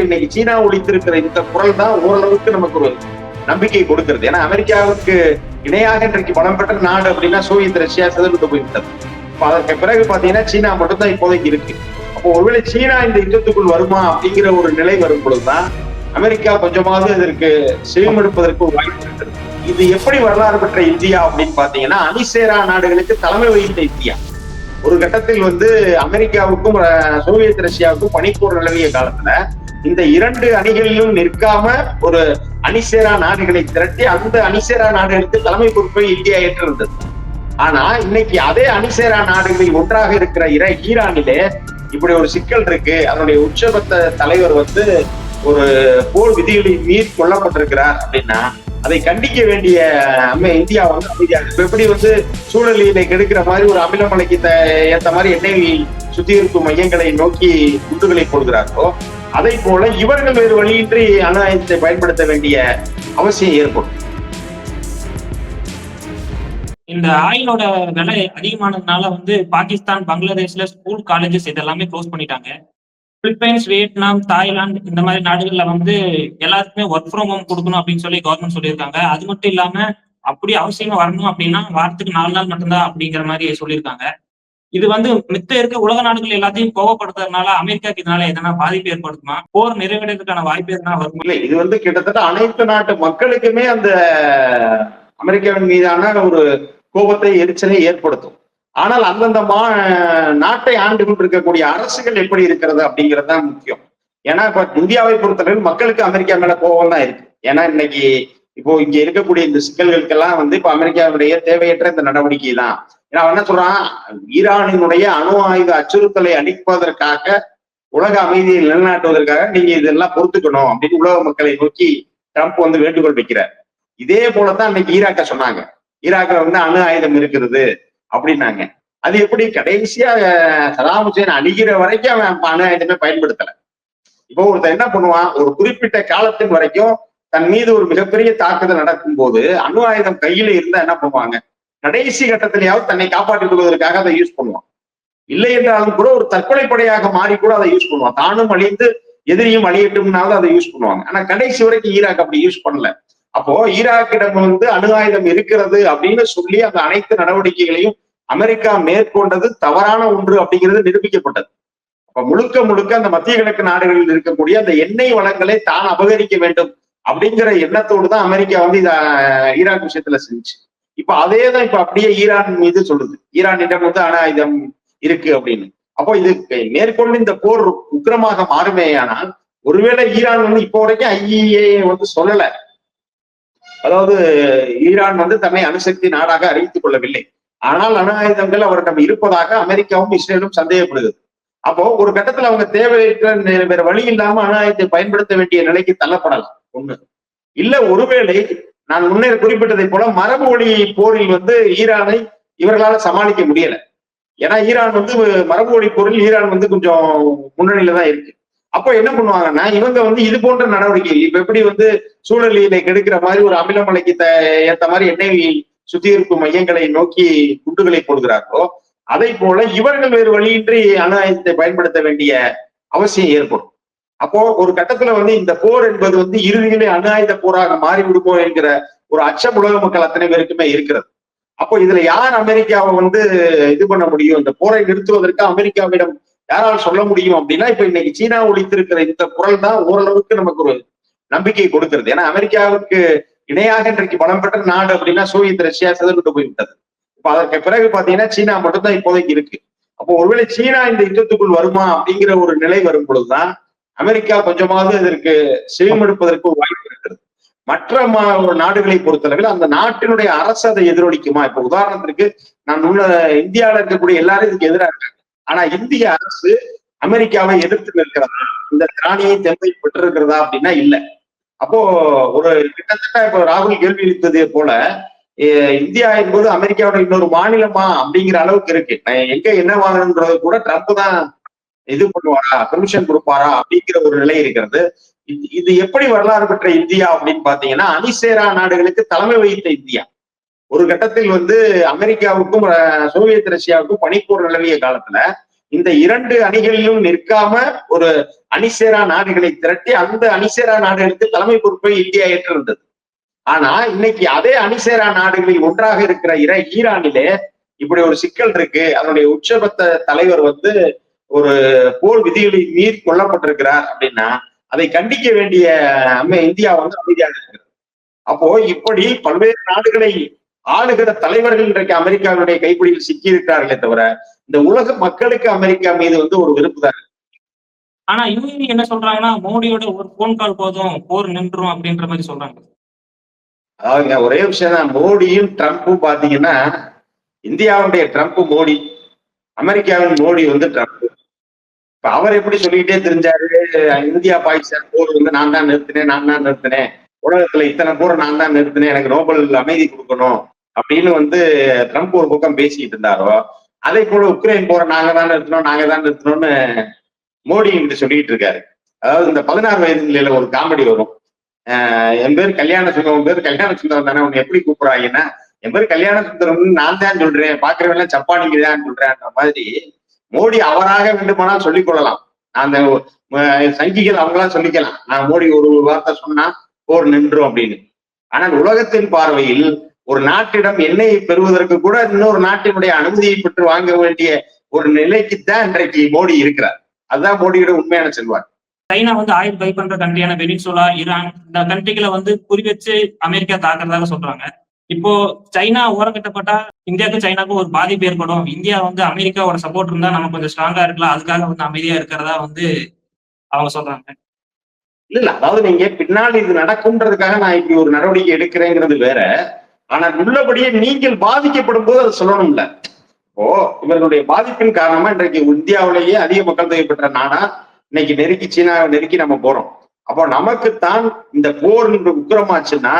இன்னைக்கு சீனா ஒழித்திருக்கிற இந்த குரல் தான் ஓரளவுக்கு நமக்கு ஒரு நம்பிக்கை கொடுக்கிறது. ஏன்னா அமெரிக்காவுக்கு இணையாக இன்றைக்கு பலம் பெற்ற நாடு அப்படின்னா சோவியத் ரஷ்யா சிதறிட்டு போய்விட்டது. அதற்கு பிறகு பாத்தீங்கன்னா சீனா மட்டும்தான் இப்போதைக்கு இருக்கு. அப்போ ஒருவேளை சீனா இந்த யுத்தத்துக்குள் வருமா அப்படிங்கிற ஒரு நிலை வரும் பொழுதுதான் அமெரிக்கா கொஞ்சமாவது இதற்கு செவிமடுப்பதற்கு ஒரு வாய்ப்பு இருக்கிறது. இது எப்படி வரலாறு பெற்ற இந்தியா அப்படின்னு பாத்தீங்கன்னா அணிசேரா நாடுகளுக்கு தலைமை வகித்த இந்தியா. ஒரு கட்டத்தில் அமெரிக்காவுக்கும் சோவியத் ரஷ்யாவுக்கும் பனிப்போர் நிலவிய காலத்துல இந்த இரண்டு அணிகளிலும் நிற்காம ஒரு அணிசேரா நாடுகளை திரட்டி அந்த அணிசேரா நாடுகளுக்கு தலைமை பொறுப்பை இந்தியா ஏற்றிருந்தது. ஆனா இன்னைக்கு அதே அணிசேரா நாடுகளில் ஒன்றாக இருக்கிற ஈரானிலே இப்படி ஒரு சிக்கல் இருக்கு. அதனுடைய உச்சபத்த தலைவர் ஒரு போர் விதிகளை மீறி கொல்லப்பட்டிருக்கிறார் அப்படின்னா அதை கண்டிக்க வேண்டிய இந்தியா அமைதியாக எப்படி சூழலினை கெடுக்கிற மாதிரி ஒரு அமிலமலைக்கு ஏற்ற மாதிரி எண்ணெய் சுத்திகரிப்பு மையங்களை நோக்கி குண்டுகளை போடுகிறார்களோ அதை போல இவர்கள் வேறு வழியின்றி அணு ஆயுதத்தை பயன்படுத்த வேண்டிய அவசியம் ஏற்படும். இந்த ஆயிலோட விலை அதிகமானதுனால பாகிஸ்தான், பங்களாதேஷ்ல ஸ்கூல், காலேஜஸ் இதெல்லாமே க்ளோஸ் பண்ணிட்டாங்க. பிலிப்பைன்ஸ், வியட்நாம், தாய்லாந்து இந்த மாதிரி நாடுகள்ல எல்லாருக்குமே ஒர்க் ஃப்ரம் ஹோம் கொடுக்கணும் அப்படின்னு சொல்லி கவர்மெண்ட் சொல்லியிருக்காங்க. அது மட்டும் இல்லாம அப்படி அவசியமா வரணும் அப்படின்னா வாரத்துக்கு 4 நாள் மட்டும்தான் அப்படிங்கிற மாதிரி சொல்லியிருக்காங்க. இது மித்த இருக்க உலக நாடுகள் எல்லாத்தையும் கோவப்படுத்துறதுனால அமெரிக்காக்கு இதனால எதனா பாதிப்பு ஏற்படுத்துமா? போர் நிறைவேறதுக்கான வாய்ப்பு எதனா வருமா? இல்லை, இது கிட்டத்தட்ட அனைத்து நாட்டு மக்களுக்குமே அந்த அமெரிக்காவின் மீதான ஒரு கோபத்தை, எரிச்சலை ஏற்படுத்தும். ஆனால் அந்தந்த நாட்டை ஆண்டு கொண்டிருக்கக்கூடிய அரசுகள் எப்படி இருக்கிறது அப்படிங்கிறது தான் முக்கியம். ஏன்னா இப்ப இந்தியாவை பொறுத்தவரை மக்களுக்கு அமெரிக்கா மேல கோபம் தான் இருக்கு. ஏன்னா இன்னைக்கு இப்போ இங்க இருக்கக்கூடிய இந்த சிக்கல்களுக்கெல்லாம் இப்ப அமெரிக்காவுடைய தேவையற்ற இந்த நடவடிக்கை தான். ஏன்னா அவன் என்ன சொல்றான், ஈரானினுடைய அணு ஆயுத அச்சுறுத்தலை அளிப்பதற்காக, உலக அமைதியை நிலைநாட்டுவதற்காக நீங்க இதெல்லாம் பொறுத்துக்கணும் அப்படின்னு உலக மக்களை நோக்கி ட்ரம்ப் வேண்டுகோள் வைக்கிறார். இதே போலதான் அன்னைக்கு ஈராக்க சொன்னாங்க. ஈராக்ல அணு ஆயுதம் இருக்கிறது அப்படின்னாங்க. அது எப்படி கடைசியா சதாம் ஹுசேன் அழிகிற வரைக்கும் அவன் அணு ஆயுதமே பயன்படுத்தல. இப்போ ஒருத்தர் என்ன பண்ணுவான், ஒரு குறிப்பிட்ட காலத்தின் வரைக்கும் தன் மீது ஒரு மிகப்பெரிய தாக்குதல் நடக்கும் போது அணு ஆயுதம் கையில இருந்தா என்ன பண்ணுவாங்க, கடைசி கட்டத்திலேயாவது தன்னை காப்பாற்றிக் கொள்வதற்காக அதை யூஸ் பண்ணுவான். இல்லை என்றாலும் கூட ஒரு தற்கொலை படையாக மாறி கூட அதை யூஸ் பண்ணுவான். தானும் அழிந்து எதிரியும் அழியட்டும்னாலும் அதை யூஸ் பண்ணுவாங்க. ஆனா கடைசி வரைக்கும் ஈராக் அப்படி யூஸ் பண்ணல. அப்போ ஈராக்கிடம் அணு ஆயுதம் இருக்கிறது அப்படின்னு சொல்லி அந்த அனைத்து நடவடிக்கைகளையும் அமெரிக்கா மேற்கொண்டது தவறான ஒன்று அப்படிங்கிறது நிரூபிக்கப்பட்டது. அப்ப முழுக்க முழுக்க அந்த மத்திய கிழக்கு நாடுகளில் இருக்கக்கூடிய அந்த எண்ணெய் வளங்களை தான் அபகரிக்க வேண்டும் அப்படிங்கிற எண்ணத்தோடு தான் அமெரிக்கா இத ஈராக் விஷயத்துல செஞ்சு. இப்ப அதேதான் இப்ப அப்படியே ஈரான் மீது சொல்லுது, ஈரானிடம் அணு ஆயுதம் இருக்கு அப்படின்னு. அப்போ இது மேற்கொண்டு இந்த போர் உக்கிரமாக மாறுமேயானால், ஒருவேளை ஈரான் இப்போ வரைக்கும் ஐஏஏ சொல்லல, அதாவது ஈரான் தன்னை அணுசக்தி நாடாக அறிவித்துக் கொள்ளவில்லை. ஆனால் அணு ஆயுதங்கள் அவரிடம் இருப்பதாக அமெரிக்காவும் இஸ்ரேலும் சந்தேகப்படுகிறது. அப்போ ஒரு கட்டத்துல அவங்க தேவையற்ற வேற வழி இல்லாம அணு ஆயுதத்தை பயன்படுத்த வேண்டிய நிலைக்கு தள்ளப்படலாம். ஒண்ணு இல்ல, ஒருவேளை நான் முன்னே குறிப்பிட்டதை போல மரபு ஒளி போரில் ஈரானை இவர்களால சமாளிக்க முடியல. ஏன்னா ஈரான் மரபு ஒளி போரில் ஈரான் கொஞ்சம் முன்னணியில தான் இருக்கு. அப்போ என்ன பண்ணுவாங்கன்னா இவங்க இது போன்ற நடவடிக்கை இப்ப எப்படி சூழலினை கெடுக்கிற மாதிரி ஒரு அமிலமலைக்கு ஏற்ற மாதிரி எண்ணெய் சுத்திகரிப்பு மையங்களை நோக்கி குண்டுகளை போடுகிறார்களோ அதை போல இவர்கள் வேறு வழியின்றி அணு ஆயுதத்தை பயன்படுத்த வேண்டிய அவசியம் ஏற்படும். அப்போ ஒரு கட்டத்துல இந்த போர் என்பது இறுதியிலே அணு ஆயுத போராக மாறிவிடுமோ என்கிற ஒரு அச்சம் உலக மக்கள் அத்தனை பேருக்குமே இருக்கிறது. அப்போ இதுல யார் அமெரிக்காவை இது பண்ண முடியும், இந்த போரை நிறுத்துவதற்கு அமெரிக்காவிடம் யாரால் சொல்ல முடியும் அப்படின்னா இப்ப இன்னைக்கு சீனா ஒழித்திருக்கிற இந்த குரல் தான் ஓரளவுக்கு நமக்கு ஒரு நம்பிக்கை கொடுக்கிறது. ஏன்னா அமெரிக்காவுக்கு இணையாக இன்றைக்கு பலம் பெற்ற நாடு அப்படின்னா சோவியத் ரஷ்யா சிதறிட்டு போய்விட்டது. இப்ப அதற்கு பிறகு பாத்தீங்கன்னா சீனா மட்டும்தான் இப்போதைக்கு இருக்கு. அப்போ ஒருவேளை சீனா இந்த யுத்தத்துக்குள் வருமா அப்படிங்கிற ஒரு நிலை வரும் பொழுதுதான் அமெரிக்கா கொஞ்சமாவது இதற்கு செவிமடுப்பதற்கு ஒரு வாய்ப்பு இருக்கிறது. மற்ற நாடுகளை பொறுத்தளவில் அந்த நாட்டினுடைய அரசு அதை எதிரொலிக்குமா? இப்ப உதாரணத்திற்கு நான் இந்தியாவில இருக்கக்கூடிய எல்லாரும் இதுக்கு எதிராக இருக்காங்க. ஆனா இந்திய அரசு அமெரிக்காவை எதிர்த்து நிற்கிறதா, இந்த திராணியை தெம்பை பெற்றிருக்கிறதா அப்படின்னா இல்ல. அப்போ ஒரு கிட்டத்தட்ட இப்ப ராகுல் கேள்வி எழுத்ததே போல இந்தியா என்பது அமெரிக்காவோட இன்னொரு மாநிலமா அப்படிங்கிற அளவுக்கு இருக்கு. எங்க என்ன வாங்கணுன்றது கூட ட்ரம்ப் தான் இது பண்ணுவாரா, பெர்மிஷன் கொடுப்பாரா அப்படிங்கிற ஒரு நிலை இருக்கிறது. இது எப்படி வரலாறு பெற்ற இந்தியா அப்படின்னு பாத்தீங்கன்னா அணிசேரா நாடுகளுக்கு தலைமை வகித்த இந்தியா. ஒரு கட்டத்தில் அமெரிக்காவுக்கும் சோவியத் ரஷ்யாவுக்கும் பனிப்போர் நிலவிய காலத்துல இந்த இரண்டு அணிகளிலும் நிற்காம ஒரு அணிசேரா நாடுகளை திரட்டி அந்த அணிசேரா நாடுகளுக்கு தலைமை பொறுப்பை இந்தியா ஏற்றிருந்தது. ஆனா இன்னைக்கு அதே அணிசேரா நாடுகளில் ஒன்றாக இருக்கிற ஈரானிலே இப்படி ஒரு சிக்கல் இருக்கு. அதனுடைய உச்சபட்ச தலைவர் ஒரு போர் விதிகளை மீறி கொல்லப்பட்டிருக்கிறார் அப்படின்னா அதை கண்டிக்க வேண்டிய இந்தியா அமைதியாக இருக்கிறது. அப்போ இப்படி பல்வேறு நாடுகளை ஆளுகிற தலைவர்கள் இன்றைக்கு அமெரிக்காவுடைய கைப்பிடியில் சிக்கி இருக்கிறார்களே தவிர இந்த உலக மக்களுக்கு அமெரிக்கா மீது ஒரு வெறுப்பு தான். ஆனா யுஏஇ என்ன சொல்றாங்கன்னா, மோடியோட ஒரு போன் கால் போதும் போர் நின்றும் அப்படின்ற மாதிரி சொல்றாங்க. அதாவதுங்க ஒரே விஷயம் தான், மோடியும் ட்ரம்ப்பும் பாத்தீங்கன்னா, இந்தியாவுடைய ட்ரம்ப் மோடி, அமெரிக்காவின் மோடி ட்ரம்ப். இப்ப அவர் எப்படி சொல்லிக்கிட்டே தெரிஞ்சாரு, இந்தியா பாகிஸ்தான் போர் நான் தான் நிறுத்தினேன், உலகத்துல இத்தனை போரை நான் தான் நிறுத்தினேன், எனக்கு நோபல் அமைதி கொடுக்கணும் அப்படின்னு ட்ரம்ப் ஒரு பக்கம் பேசிட்டு இருந்தாரோ, அதே போல உக்ரைன் போரை நாங்க தான் நிறுத்தணும்னு மோடி என்று சொல்லிட்டு இருக்காரு. அதாவது இந்த 16 வயது நிலையில ஒரு காமெடி வரும். என் பேர் கல்யாண சுந்தரம் தானே, உன்னை எப்படி கூப்பிடுறாங்கன்னா, என் பேர் கல்யாண சுந்தரம்னு நான் தான் சொல்றேன், பாக்குறவெல்லாம் சப்பானிக்கு தான் சொல்றேன்ற மாதிரி மோடி அவராக வேண்டுமானால் சொல்லிக் கொள்ளலாம். அந்த சங்கிகள் அவங்களாம் சொல்லிக்கலாம், நான் மோடி ஒரு வார்த்தை சொன்னா போர் நின்றும் அப்படின்னு. ஆனால் உலகத்தின் பார்வையில் ஒரு நாட்டிடம் எண்ணெயை பெறுவதற்கு கூட இன்னொரு நாட்டினுடைய அனுமதியை பெற்று வாங்க வேண்டிய ஒரு நிலைக்குத்தான் இன்றைக்கு மோடி இருக்கிறார். அதுதான் மோடியோட உண்மையான செல்வாக்கு. சைனா ஆயில் பை பண்ற கண்ட்ரியான வெனிசுலா, ஈரான் இந்த கண்ட்ரிகளை குறி வச்சு அமெரிக்கா தாக்குறதாக சொல்றாங்க. இப்போ சைனா ஓரங்கட்டப்பட்டா இந்தியாவுக்கு சைனாக்கும் ஒரு பாதிப்பு ஏற்படும். இந்தியா அமெரிக்காவோட சப்போர்ட் இருந்தா நம்ம கொஞ்சம் ஸ்ட்ராங்கா இருக்கலாம், அதுக்காக அமைதியா இருக்கிறதா அவங்க சொல்றாங்க. இல்ல அதாவது நீங்க பின்னால் இது நடக்கும்ன்றதுக்காக நான் இப்படி ஒரு நடவடிக்கை எடுக்கிறேங்கிறது வேற. ஆனால் உள்ளபடியே நீங்கள் பாதிக்கப்படும் போது அதை சொல்லணும்ல. இப்போ இவர்களுடைய பாதிப்பின் காரணமா இன்றைக்கு இந்தியாவிலேயே அதிக மக்கள் தொகை பெற்ற நாடா இன்னைக்கு சீனாவை நெருக்கி நம்ம போறோம். அப்போ நமக்குத்தான் இந்த போர் உக்கிரமாச்சுன்னா,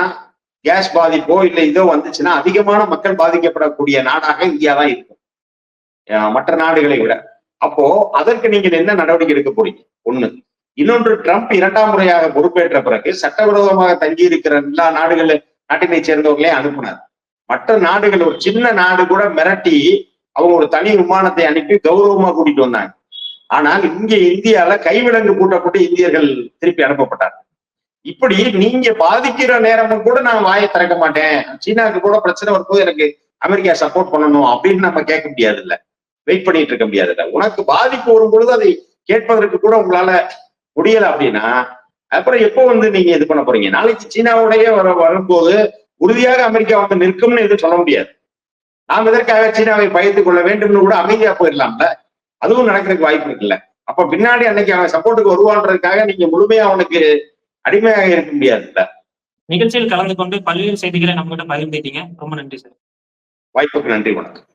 கேஸ் பாதிப்போ இல்ல இதோ வந்துச்சுன்னா அதிகமான மக்கள் பாதிக்கப்படக்கூடிய நாடாக இந்தியா தான் இருக்கும் மற்ற நாடுகளை விட. அப்போ அதற்கு நீங்கள் என்ன நடவடிக்கை எடுக்க போறீங்க? ஒண்ணு. இன்னொன்று, ட்ரம்ப் 2ஆம் முறையாக பொறுப்பேற்ற பிறகு சட்டவிரோதமாக தங்கி இருக்கிற எல்லா நாட்டினை சேர்ந்தவர்களே அனுப்பினார். மற்ற நாடுகள், ஒரு சின்ன நாடு கூட மிரட்டி அவங்க ஒரு தனி விமானத்தை அனுப்பி கௌரவமா கூட்டிட்டு வந்தாங்க. ஆனால் இங்க இந்தியால கைவிலங்கு பூட்டப்பட்டு இந்தியர்கள் திருப்பி அனுப்பப்பட்டார். இப்படி நீங்க பாதிக்கிற நேரமும் கூட நான் வாயை திறக்க மாட்டேன், சீனாவுக்கு கூட பிரச்சனை வரும்போது எனக்கு அமெரிக்கா சப்போர்ட் பண்ணணும் அப்படின்னு நம்ம கேட்க முடியாது இல்ல, வெயிட் பண்ணிட்டு இருக்க முடியாது இல்ல. உனக்கு பாதிப்பு வரும்பொழுது அதை கேட்பதற்கு கூட உங்களால முடியல அப்படின்னா அப்புறம் எப்போ நீங்க இது பண்ண போறீங்க? நாளைக்கு சீனாவுடைய வரும்போது உறுதியாக அமெரிக்கா நிற்கும்னு எதுவும் சொல்ல முடியாது. நாம் எதற்காக சீனாவை பயத்துக் கொள்ள வேண்டும்னு கூட அமைதியா போயிடலாம்ல, அதுவும் நடக்கிறதுக்கு வாய்ப்பு இருக்குல்ல. அப்ப பின்னாடி அன்னைக்கு அவன் சப்போர்ட்டுக்கு வருவான்றதுக்காக நீங்க முழுமையா அவனுக்கு அடிமையாக இருக்க முடியாதுல்ல. நிகழ்ச்சியில் கலந்து கொண்டு பல்வேறு செய்திகளை நம்ம கிட்ட பகிர்ந்துட்டீங்க. ரொம்ப நன்றி சார். வாய்ப்புக்கு நன்றி, வணக்கம்.